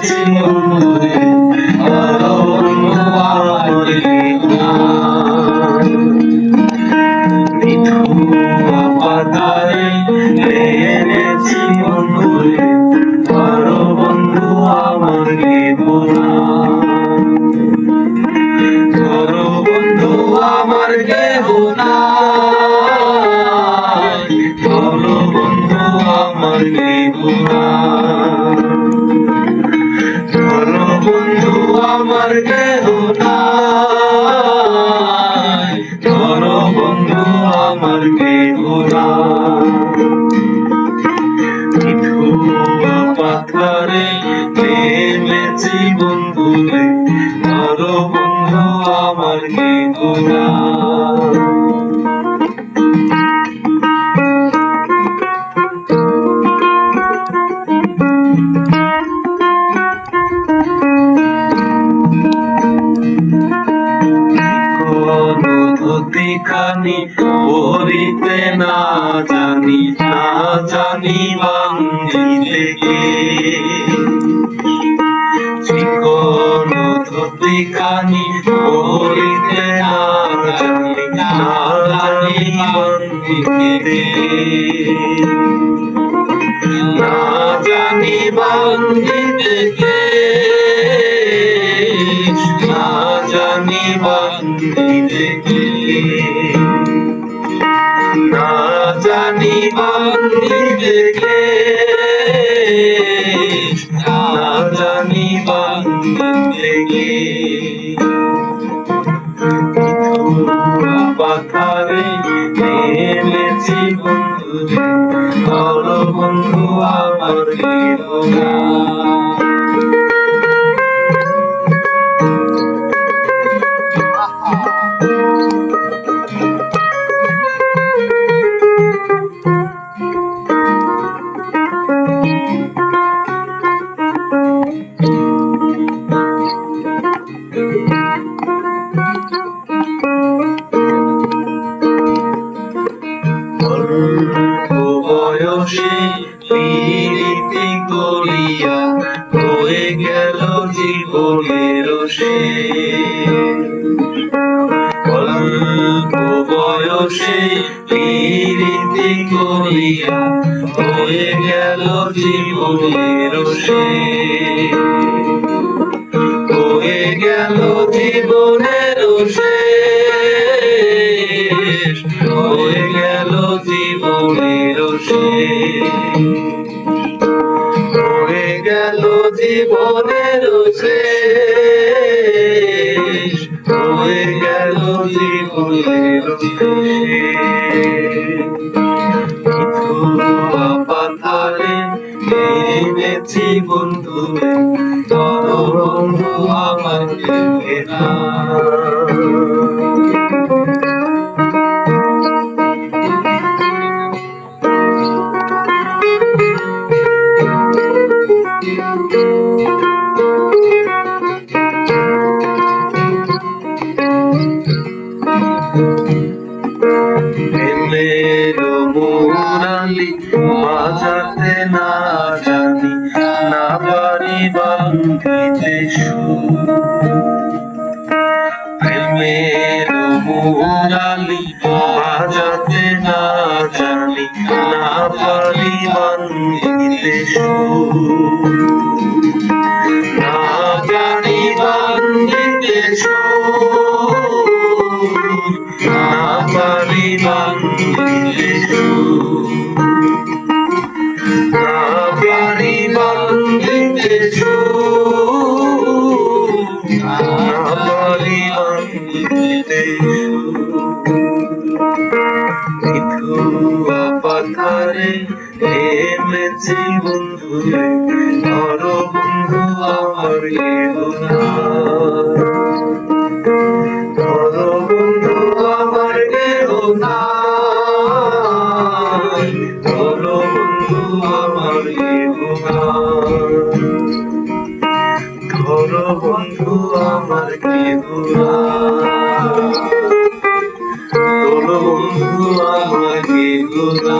এনেছি বন্ধুরে ধরো বন্ধু আমার মিঠুয়া পাতারে এনেছি বন্ধুরে ধরো বন্ধু আমার গেহুনা ধরো বন্ধু আমার গেহুনা ধরো বন্ধু আমার গেহুনা ধরো বন্ধু আমার গেহুনা ধরো বন্ধু আমার গেহুনা মিঠুয়া পাথারে নেমেছি বন্ধুরে ধরো বন্ধু আমার গেহুনা খানি পড়িতে না জানি বাঙ্গিতে গে চিকন ধুতি খানি পড়িতে না জানি বাঙ্গিতে না জানি বাঙ্গিতে গে না জানি বাঙ্গিতে গে না জানি বান্ধিতে কে না জানি বান্ধিতে কে মিঠুয়া পাথারে নেমেছি বন্ধুরে ধরো বন্ধু আমার গেহুনা বয়সে প্রীতি করিয়া হয়ে গেল জীবনের অল্প বয়সে প্রীতি করিয়া হয়ে গেল জীবনের হয়ে গেল জীবনের হয়ে গেল জীবনের হয়ে গেল জীবনের হয়ে গেল জীবনের মিঠুয়া পাথারে এনেছি বন্ধুরে ধরো বন্ধু আমার গেহুনা প্রেমের মুরালি বাজাতে না জানি না পারি বাঙ্গিতে সুর প্রেমের মুরালি বাজাতে না জানি না পারি বাঙ্গিতে সুর না জানি বাঙ্গিতে সুর না পারি বাঙ্গিতে সুর না পারি বাঙ্গিতে সুর না পারি বাঙ্গিতে মিঠুয়া পাথারে নেমেছি বন্ধুরে ধরো বন্ধু আমার গেহুনা ধরো বন্ধু আমার গেহুনা ধরো বন্ধু আমার গেহুনা ধরো বন্ধু আমার গেহুনা ধরো বন্ধু আমার গেহুনা